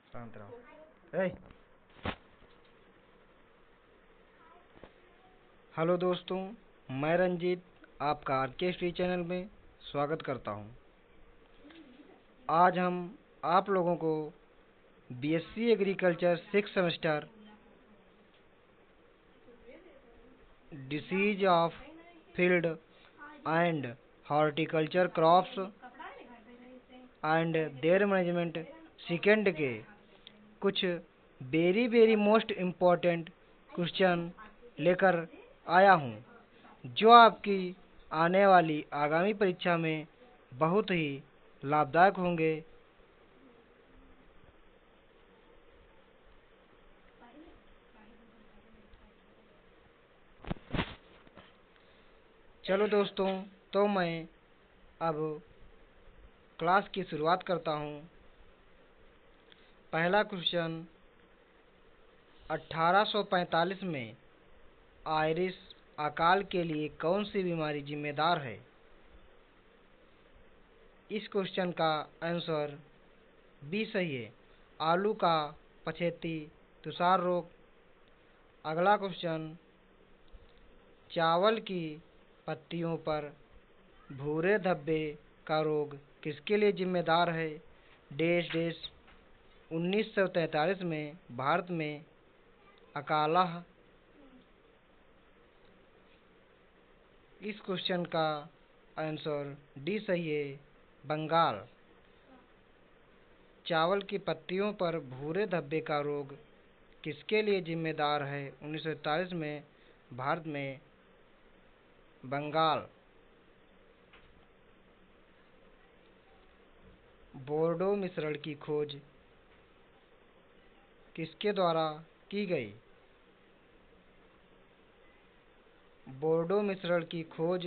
शांत रहो। ए, हेलो दोस्तों, मैं रंजीत आपका आरके स्टडी चैनल में स्वागत करता हूं। आज हम आप लोगों को BSc agriculture 6 semester disease of field and horticulture crops and there management second के कुछ very very most important question लेकर आया हूं, जो आपकी आने वाली आगामी परीक्षा में बहुत ही लाभदायक होंगे। चलो दोस्तों, तो मैं अब क्लास की शुरुआत करता हूं। पहला क्वेश्चन, 1845 में आयरिश अकाल के लिए कौन सी बीमारी जिम्मेदार है? इस क्वेश्चन का आंसर बी सही है, आलू का पछेती तुषार रोग। अगला क्वेश्चन, चावल की पत्तियों पर भूरे धब्बे का रोग किसके लिए जिम्मेदार है? डैश डैश 1943 में भारत में अकाला। इस क्वेश्चन का आंसर डी सही है, बंगाल। चावल की पत्तियों पर भूरे धब्बे का रोग किसके लिए जिम्मेदार है? 1943 में भारत में बंगाल। बोर्डो मिश्रण की खोज किसके द्वारा की गई? बोर्डो मिश्रण की खोज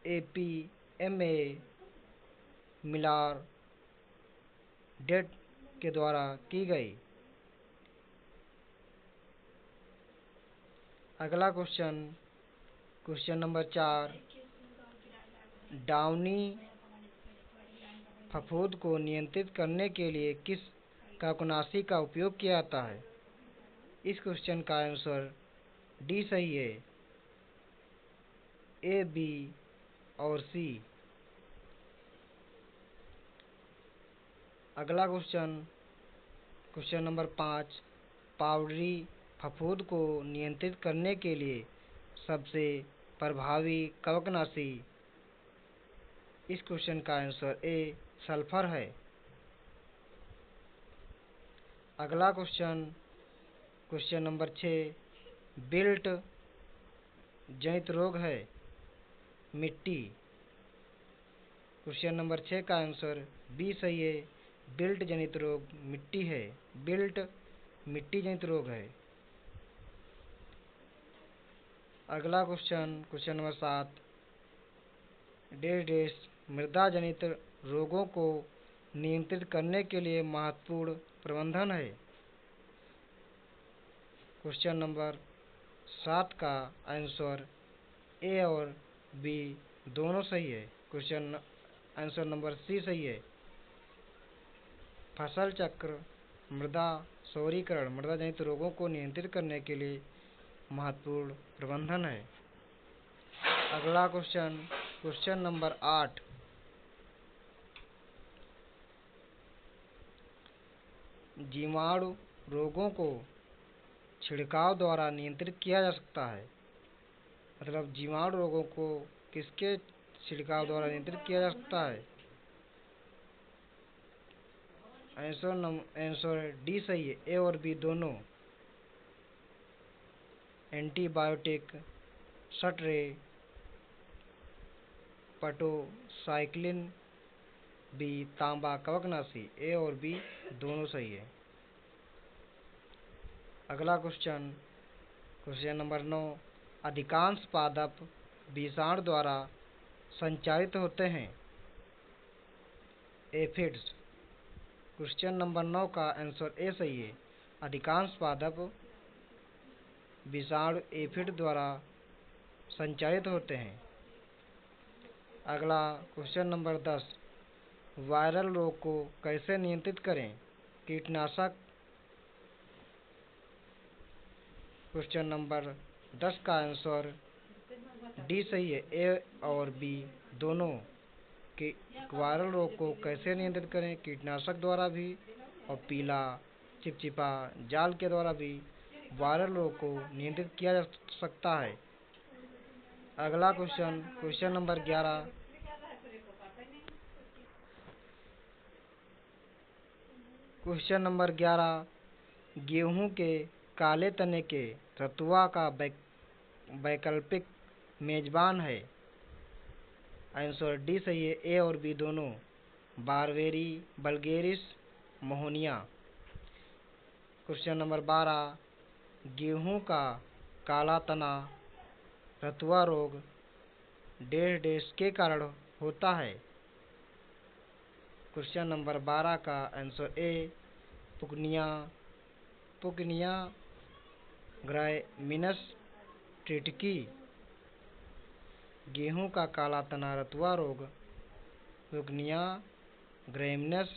APMA मिलार डेट के द्वारा की गई। अगला क्वेश्चन, क्वेश्चन नंबर 4, डाउनी फफूंद को नियंत्रित करने के लिए किस कवकनाशी का उपयोग किया जाता है? इस क्वेश्चन का आंसर डी सही है, ए, बी और सी। अगला क्वेश्चन, क्वेश्चन नंबर 5, पाउडरी फफूंद को नियंत्रित करने के लिए सबसे प्रभावी कवकनाशी। इस क्वेश्चन का आंसर ए, सल्फर है। अगला क्वेश्चन, क्वेश्चन नंबर 6, बिल्ट जनित रोग है मिट्टी। क्वेश्चन नंबर 6 का आंसर बी सही है, बिल्ट जनित रोग मिट्टी है। बिल्ट मिट्टी जनित रोग है। अगला question, question number 7, dash dash मृदा जनित रोगों को नियंत्रित करने के लिए महत्वपूर्ण प्रबंधन है। क्वेश्चन नंबर 7 का आंसर ए और बी दोनों सही है। क्वेश्चन आंसर नंबर सी सही है, फसल चक्र मृदा सौरीकरण मृदा जनित रोगों को नियंत्रित करने के लिए महत्वपूर्ण प्रबंधन है। अगला क्वेश्चन, क्वेश्चन नंबर 8, जीवाणु रोगों को छिड़काव द्वारा नियंत्रित किया जा सकता है। मतलब जीवाणु रोगों को किसके छिड़काव द्वारा नियंत्रित किया जा सकता है? आंसर डी सही है, ए और बी दोनों। एंटीबायोटिक, सटरे, पटोसाइक्लिन बी, तांबा कवकनाशी। ए और बी दोनों सही है। अगला क्वेश्चन, क्वेश्चन नंबर 9, अधिकांश पादप विषाणु द्वारा संचारित होते हैं। एफिड्स। क्वेश्चन नंबर 9 का आंसर ए सही है, अधिकांश पादप विषाणु एफिड द्वारा संचारित होते हैं। अगला क्वेश्चन नंबर 10, वायरल रोग को कैसे नियंत्रित करें? कीटनाशक। क्वेश्चन नंबर 10 का आंसर डी सही है। ए और बी दोनों। कि वायरल रोग को कैसे नियंत्रित करें? कीटनाशक द्वारा भी और पीला चिपचिपा जाल के द्वारा भी वायरल रोग को नियंत्रित किया जा सकता है। अगला क्वेश्चन नंबर 11। क्वेश्चन नंबर 11 गेहूं के काले तने के रतुआ का वैकल्पिक मेजबान है। आंसर डी सही है। ए और बी दोनों। बारबेरी, बल्गेरिस, मोहनिया। क्वेश्चन नंबर 12 गेहूं का काला तना रतुआ रोग डैश डैश के कारण होता है। क्वेश्चन नंबर 12 का आंसर ए पुकनिया ग्रामिनस टिटकी। गेहूं का काला तना रतुआ रोग पुकनिया ग्रामिनस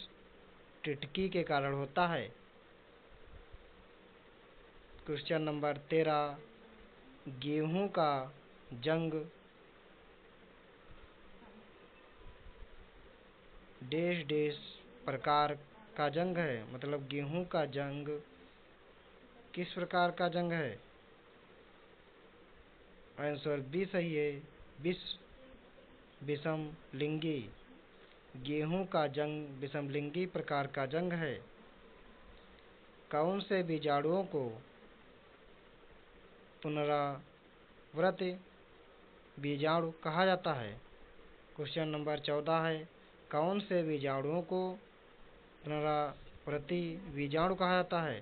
टिटकी के कारण होता है। क्वेश्चन नंबर 13 गेहूं का जंग डैश डैश प्रकार का जंग है। मतलब गेहूं का जंग किस प्रकार का जंग है? आंसर बी सही है। विषम लिंगी। गेहूं का जंग विषम लिंगी प्रकार का जंग है। कौन से बीजाणुओं को पुनरावृत्त बीजाणु कहा जाता है? क्वेश्चन नंबर 14 है कौन से बीजाणुओं को पुनरावृत्त बीजाणु कहा जाता है?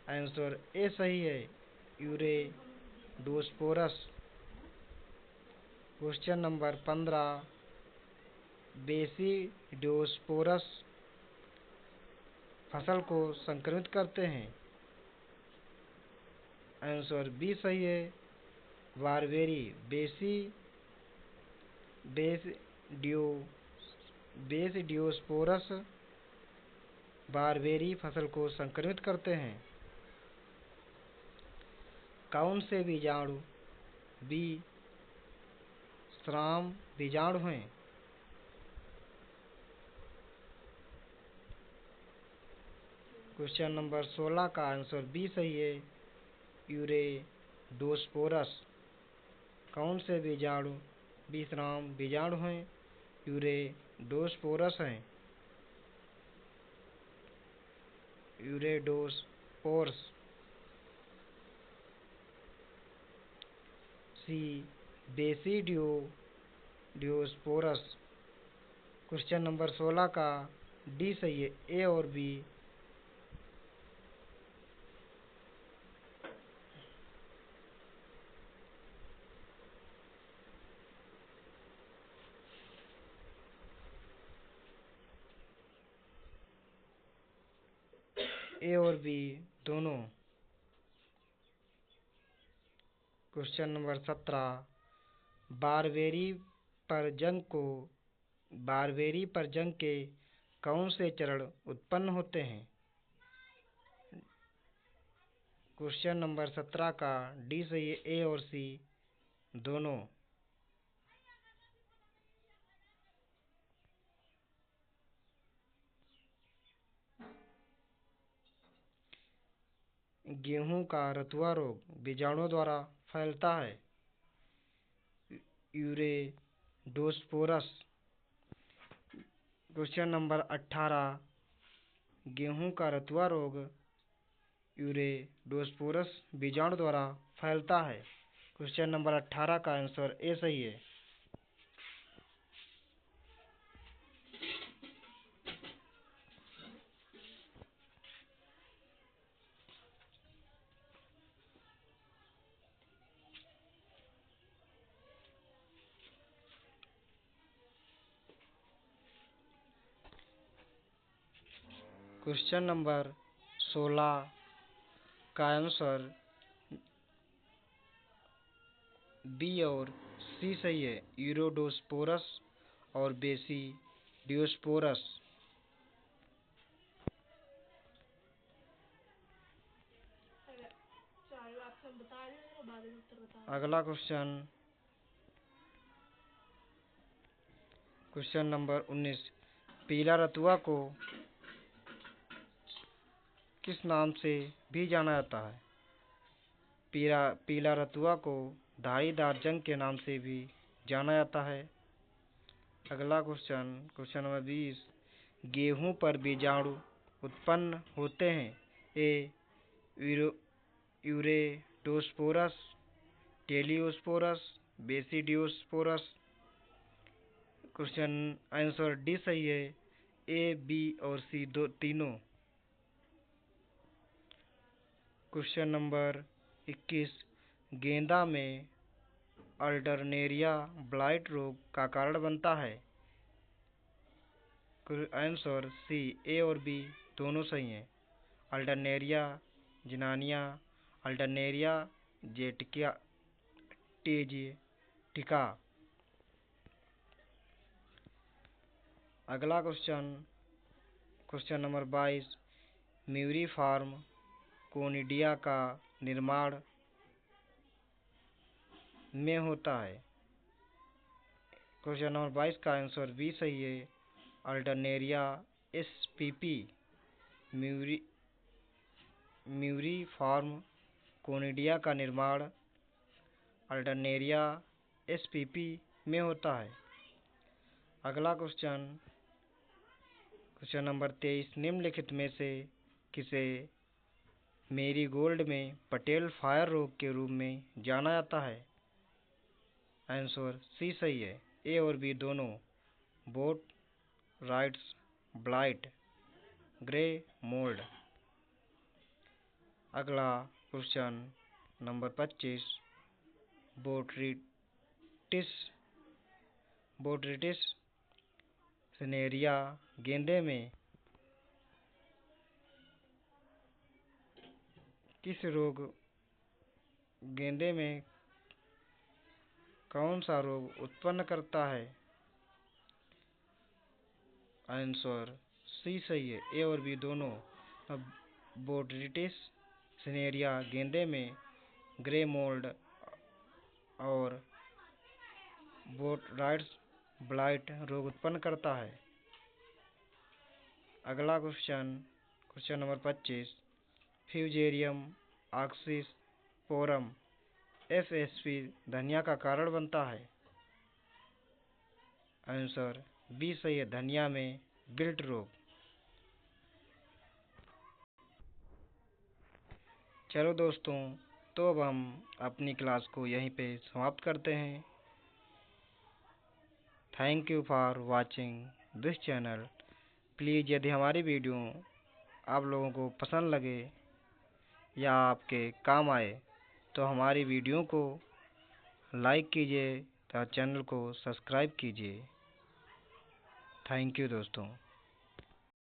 आंसर ए सही है। यूरेडोस्पोरस। क्वेश्चन नंबर 15 बेसिडियोस्पोरस फसल को संक्रमित करते हैं। आंसर बी सही है। बारबेरी। बेसिडियोस्पोरस बारबेरी फसल को संक्रमित करते हैं। कौन से बीजाणु बी श्राम बीजाणु हैं? क्वेश्चन नंबर 16 का आंसर बी सही है। यूरेडोस्पोरस। कौन से बीजाणु विश्राम बीजाणु हैं? यूरेडोस्पोरस हैं। यूरेडोस्पोरस। सी बेसिडियोस्पोरस। क्वेश्चन नंबर 16 का डी सही है। ए और बी दोनों। क्वेश्चन नंबर 17 बारबेरी पर जंग के कौन से चरण उत्पन्न होते हैं? क्वेश्चन नंबर 17 का डी सही है। ए और सी दोनों। गेहूं का रतुआ रोग बीजाणुओं द्वारा फैलता है। यूरेडोस्पोरस। क्वेश्चन नंबर 18 गेहूं का रतुआ रोग यूरेडोस्पोरस बीजाणु द्वारा फैलता है। क्वेश्चन नंबर 18 का आंसर ए सही है। क्वेश्चन नंबर 16 का आंसर बी और सी सही है। यूरेडोस्पोरस और बेसिडियोस्पोरस डियोस्पोरस। अगला क्वेश्चन नंबर 19। पीला रतुआ को किस नाम से भी जाना जाता है? पीला रतुआ को धारीदार जंग के नाम से भी जाना जाता है। अगला क्वेश्चन नंबर 20। गेहूं पर बीजाणु उत्पन्न होते हैं। ए यूरेटोस्पोरस, टेलियोस्पोरस, बेसिडियोस्पोरस। क्वेश्चन आंसर डी सही है। ए, बी और सी तीनों। Question number 21। गेंदा में अल्टरनेरिया ब्लाइट रोग का कारण बनता है। आंसर सी, ए और बी दोनों सही हैं। अल्टरनेरिया जिनानिया, अल्टरनेरिया जेनेटिका। अगला क्वेश्चन नंबर 22। म्यूरिफार्म कोनिडिया का निर्माण में होता है। क्वेश्चन नंबर 22 का आंसर बी सही है। Alternaria spp। म्यूरिफार्म कोनिडिया का निर्माण अल्टरनेरिया spp में होता है। अगला क्वेश्चन नंबर 23। निम्नलिखित में से किसे मेरीगोल्ड में पटेल फायर रोग के रूप में जाना जाता है? आंसर सी सही है। ए और बी दोनों। Boat rights blight, grey mould. अगला क्वेश्चन नंबर 25। बोट्रिटिस सिनेरिया गेंदे में कौन सा रोग उत्पन्न करता है? आंसर सी सही है। ए और बी दोनों। बोट्रिटिस सिनेरिया गेंदे में ग्रे मोल्ड और बोट्राइट्स ब्लाइट रोग उत्पन्न करता है। अगला question number 25। Fusarium oxysporum FSP धनिया का कारण बनता है। आंसर बी सही है। धनिया में विल्ट रोग। चलो दोस्तों, तो अब हम अपनी क्लास को यहीं पे समाप्त करते हैं। Thank you for watching this channel. Please यदि हमारी वीडियो आप लोगों को पसंद लगे या आपके काम आए तो हमारी वीडियो को लाइक कीजिए तथा चैनल को सब्सक्राइब कीजिए। थैंक यू दोस्तों।